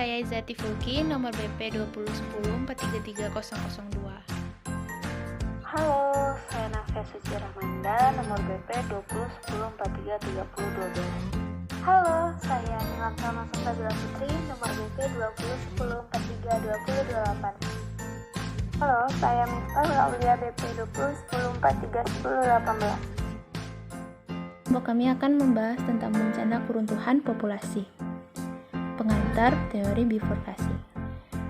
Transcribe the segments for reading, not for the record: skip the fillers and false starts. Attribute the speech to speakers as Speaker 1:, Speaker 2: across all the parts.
Speaker 1: saya Izati Fulki, nomor BP 2010-433-002.
Speaker 2: Halo, saya Nafia Suci Rahmanda, nomor BP 2010-43-3022. Halo, saya Nilam Salma Sabila Putri, nomor BP 2010-43-2028. Halo, saya Miftah Aulia BP 2010-43-1018.
Speaker 1: Kelompok kami akan membahas tentang bencana keruntuhan populasi. Pengantar teori bifurkasi.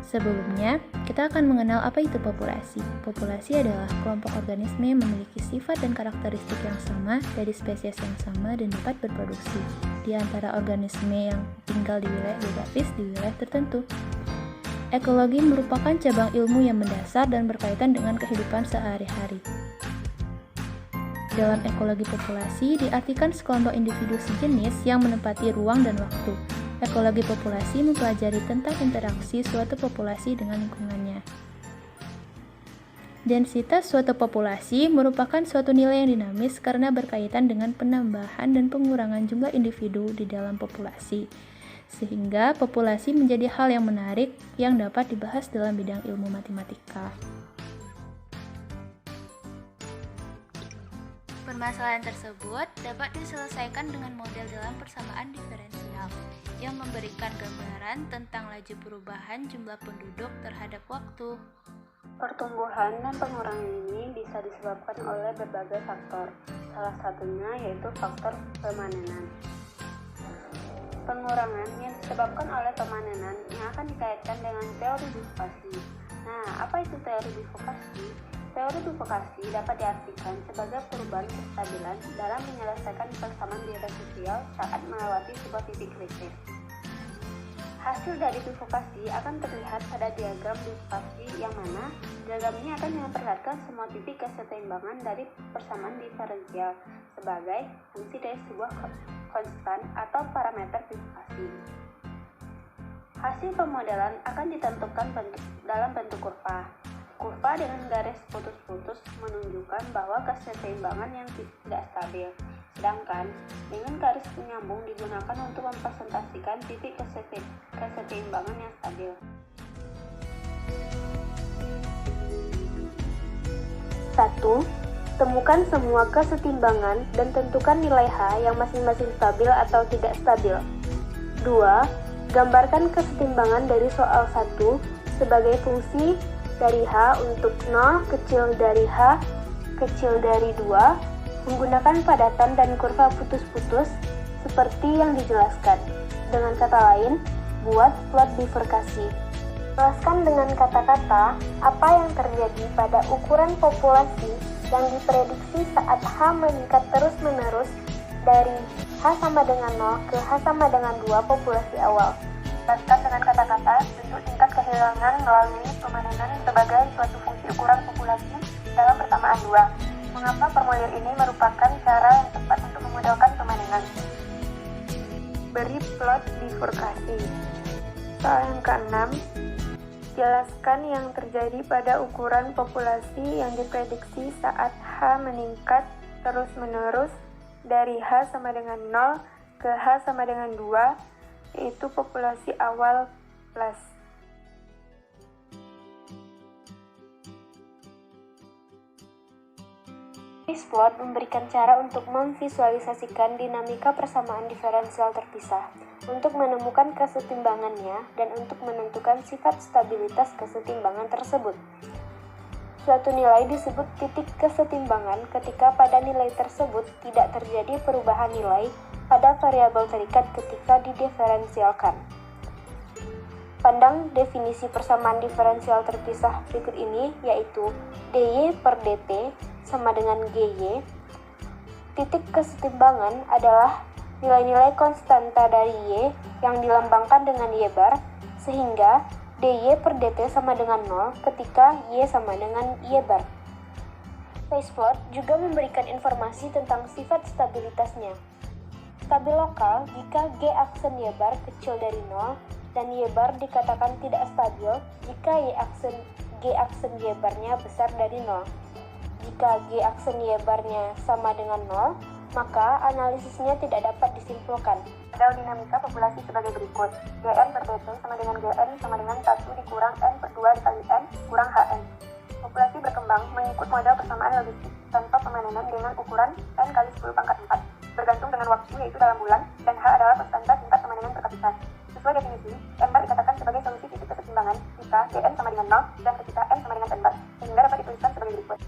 Speaker 1: Sebelumnya, kita akan mengenal apa itu populasi. Populasi adalah kelompok organisme yang memiliki sifat dan karakteristik yang sama dari spesies yang sama dan dapat berproduksi di antara organisme yang tinggal di wilayah geografis di wilayah tertentu. Ekologi merupakan cabang ilmu yang mendasar dan berkaitan dengan kehidupan sehari-hari. Dalam ekologi populasi diartikan sekelompok individu sejenis yang menempati ruang dan waktu. Ekologi populasi mempelajari tentang interaksi suatu populasi dengan lingkungannya. Densitas suatu populasi merupakan suatu nilai yang dinamis karena berkaitan dengan penambahan dan pengurangan jumlah individu di dalam populasi, sehingga populasi menjadi hal yang menarik yang dapat dibahas dalam bidang ilmu matematika. Permasalahan tersebut dapat diselesaikan dengan model dalam persamaan diferensial yang memberikan gambaran tentang laju perubahan jumlah penduduk terhadap waktu.
Speaker 2: Pertumbuhan dan pengurangan ini bisa disebabkan oleh berbagai faktor, salah satunya yaitu faktor pemanenan. Pengurangan yang disebabkan oleh pemanenan yang akan dikaitkan dengan teori bifurkasi. Nah, apa itu teori bifurkasi? Teori bifurkasi dapat diartikan sebagai perubahan kestabilan dalam menyelesaikan persamaan diferensial saat melewati sebuah titik kritis. Hasil dari bifurkasi akan terlihat pada diagram bifurkasi yang mana diagram ini akan memperlihatkan semua titik kesetimbangan dari persamaan diferensial sebagai fungsi dari sebuah konstan atau parameter bifurkasi. Hasil pemodelan akan ditentukan dalam bentuk kurva. Kurva dengan garis putus-putus menunjukkan bahwa kesetimbangan yang tidak stabil, sedangkan dengan garis penyambung digunakan untuk mempresentasikan titik kesetimbangan yang stabil. 1. Temukan semua kesetimbangan dan tentukan nilai H yang masing-masing stabil atau tidak stabil. 2. Gambarkan kesetimbangan dari soal 1 sebagai fungsi dari H untuk 0 kecil dari H kecil dari 2 menggunakan padatan dan kurva putus-putus seperti yang dijelaskan. Dengan kata lain, buat plot bifurkasi. Jelaskan dengan kata-kata apa yang terjadi pada ukuran populasi yang diprediksi saat H meningkat terus-menerus dari H sama dengan 0 ke H sama dengan 2 populasi awal. Jelaskan dengan kata-kata bentuk tingkat kehilangan melalui pemanenan sebagai suatu fungsi ukuran populasi dalam persamaan 2. Mengapa formulir ini merupakan cara yang tepat untuk memodelkan pemanenan? Beri plot bifurkasi. Soal yang ke-6, jelaskan yang terjadi pada ukuran populasi yang diprediksi saat H meningkat terus-menerus dari H sama dengan 0 ke H sama dengan 2, yaitu populasi awal plus. Plot memberikan cara untuk memvisualisasikan dinamika persamaan diferensial terpisah, untuk menemukan kesetimbangannya, dan untuk menentukan sifat stabilitas kesetimbangan tersebut. Suatu nilai disebut titik kesetimbangan ketika pada nilai tersebut tidak terjadi perubahan nilai pada variabel terikat ketika didiferensialkan. Pandang definisi persamaan diferensial terpisah berikut ini, yaitu dy per dt sama dengan gy. Titik kesetimbangan adalah nilai-nilai konstanta dari y yang dilambangkan dengan y bar, sehingga dy per dt sama dengan 0 ketika y sama dengan y bar. Phase plot juga memberikan informasi tentang sifat stabilitasnya. Stabil lokal jika G aksen Y bar kecil dari 0 dan Y bar dikatakan tidak stabil jika G aksen Y barnya besar dari 0. Jika G aksen Y barnya sama dengan 0, maka analisisnya tidak dapat disimpulkan. Model dinamika populasi sebagai berikut. Gn per dt sama dengan Gn sama dengan 1 dikurang n per 2 dikali n kurang Hn. Populasi berkembang mengikut model persamaan logistik tanpa pemanenan dengan ukuran n kali 10 pangkat 4, bergantung dengan waktu yaitu dalam bulan, dan H adalah persentase tingkat pemanenan per kapita. Sesuai definisi, n bar dikatakan sebagai solusi titik kesetimbangan jika Gn sama dengan 0 dan ketika n sama dengan n bar, sehingga dapat dituliskan sebagai berikut.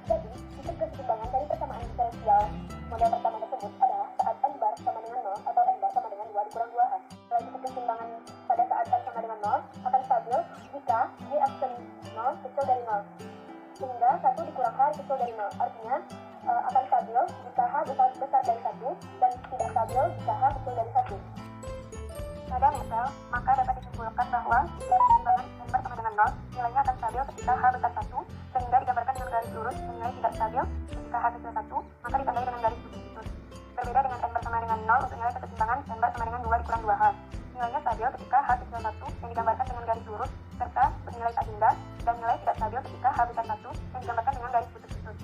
Speaker 2: Jadi, titik kesetimbangan dari persamaan diferensial model pertama tersebut adalah saat n bar sama dengan 0 atau n bar sama dengan 2 dikurang 2H. Nilai titik kesetimbangan pada saat n sama dengan 0 akan stabil jika G aksen 0 kecil dari 0. Sehingga 1 dikurang H kecil dari 0. Artinya, akan stabil jika H besar dari 1 dan tidak stabil jika H kecil dari 1. Pada misal, maka dapat disimpulkan bahwa titik kesetimbangan n bar sama dengan 0 nilainya akan stabil ketika H besar 1, sehingga digambarkan dengan garis lurus, nilai tidak stabil ketika H kecil 1, maka ditandai dengan garis putus. Berbeda dengan n bar sama dengan 0 untuk nilai kesetimbangan n bar sama dengan 2 dikurang 2H. Nilainya stabil ketika H kecil 1 yang digambarkan dengan garis lurus serta bernilai tak benda, dan nilai tidak stabil ketika H besar 1 yang digambarkan dengan garis putus-putus.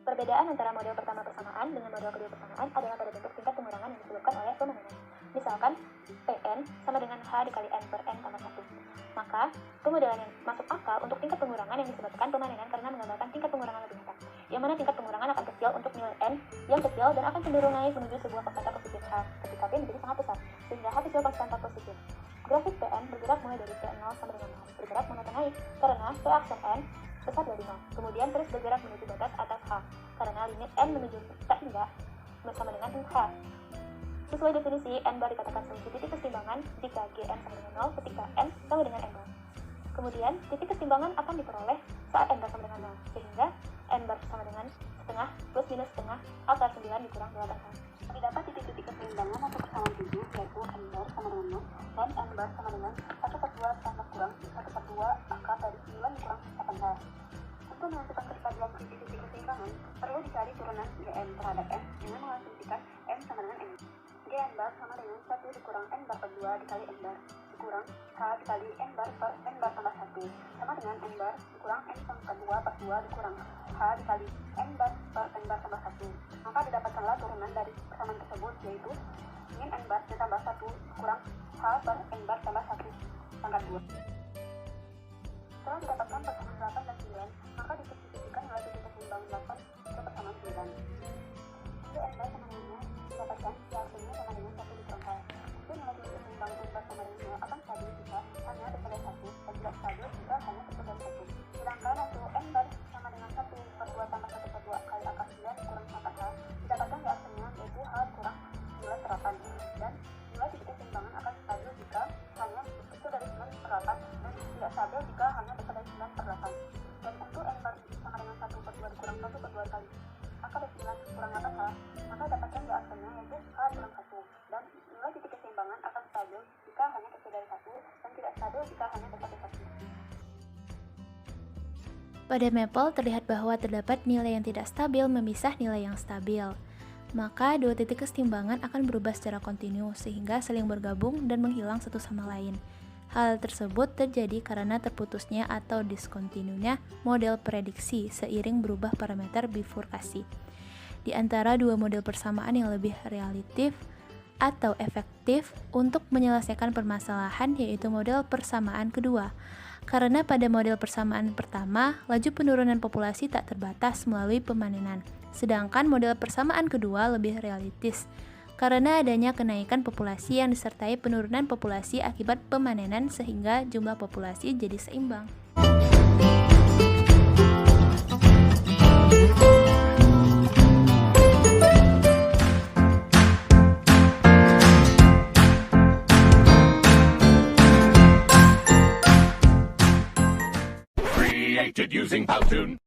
Speaker 2: Perbedaan antara model pertama persamaan dengan model kedua persamaan adalah pada bentuk tingkat pengurangan yang disebabkan oleh pemanenan. Misalkan, Pn sama dengan H dikali N per N tambah 1. Maka, pemodelan yang masuk akal untuk tingkat pengurangan yang disebabkan pemanenan karena menggambarkan tingkat pengurangan lebih nyata, yang mana tingkat pengurangan akan kecil untuk nilai N yang kecil dan akan cenderung naik menuju sebuah konstanta positif H ketika P menjadi sangat besar, sehingga H kecil konstanta positif. Grafik Pn bergerak mulai dari P0 sama dengan 0, bergerak monoton naik karena P aksen N besar dari 0, kemudian terus bergerak menuju batas atas H, karena limit N menuju tak hingga sama dengan H. Sesuai definisi, n bar dikatakan solusi titik kesetimbangan jika Gn sama dengan 0 ketika n sama dengan n bar. Kemudian, titik kesetimbangan akan diperoleh saat n bar sama dengan 0, sehingga n bar sama dengan setengah plus minus setengah akar 9 dikurang 8H. Didapat titik-titik keseimbangan atau persamaan tujuh, yaitu n bar sama dengan 0 dan n bar sama dengan 1 per 2 tambah kurang 1 per 2 akar dari 9 dikurang 8H. Untuk menentukan kestabilan titik-titik keseimbangan, perlu dicari turunan Gn terhadap n dengan mengasumsikan n sama dengan n. Gn bar sama dengan 1 dikurang n bar per 2 dikali n bar dikurang H dikali n bar per n bar tambah 1 sama dengan n bar dikurang n per 2 per 2 dikurang H dikali n bar per n bar tambah 1. Maka didapatkanlah turunan dari persamaan tersebut, yaitu min n bar ditambah 1 dikurang H per n bar tambah 1 pangkat 2. Setelah didapatkan persamaan 8 dan 9, maka disubstitusikan nilai titik keseimbangan 8 ke persamaan 9. N bar sama dengan didapatkan hasilnya sama dengan 1 dikurang H. Itu nilai titik keseimbangan n bar sama dengan 0 akan stabil jika hanya bersama 1 dan tidak stabil jika hanya bersama 1. Sedangkan hasil n bar sama dengan 1 per 2 tambah 1 per 2 kali akar 9 dikurang 4H didapatkan di hasilnya, yaitu H kurang nilai 8, dan nilai titik keseimbangan akan stabil jika hanya kecil dari 9 per 8 dan tidak stabil jika hanya besar dari 9 per 8. Dan untuk n bar sama dengan 1 per 2 dikurang 1 per 2 kali akar 9 kurang 8H, maka dapatkan di asalnya, yaitu H kurang 1, dan nilai titik keseimbangan akan stabil jika hanya kecil dari 1 dan tidak stabil jika hanya besar dari 1.
Speaker 1: Pada Maple terlihat bahwa terdapat nilai yang tidak stabil memisah nilai yang stabil. Maka dua titik kesetimbangan akan berubah secara kontinu sehingga saling bergabung dan menghilang satu sama lain. Hal tersebut terjadi karena terputusnya atau diskontinunya model prediksi seiring berubah parameter bifurkasi. Di antara dua model persamaan yang lebih relatif atau efektif untuk menyelesaikan permasalahan yaitu model persamaan kedua. Karena pada model persamaan pertama, laju penurunan populasi tak terbatas melalui pemanenan. Sedangkan model persamaan kedua lebih realistis karena adanya kenaikan populasi yang disertai penurunan populasi akibat pemanenan sehingga jumlah populasi jadi seimbang.
Speaker 3: Created using Powtoon.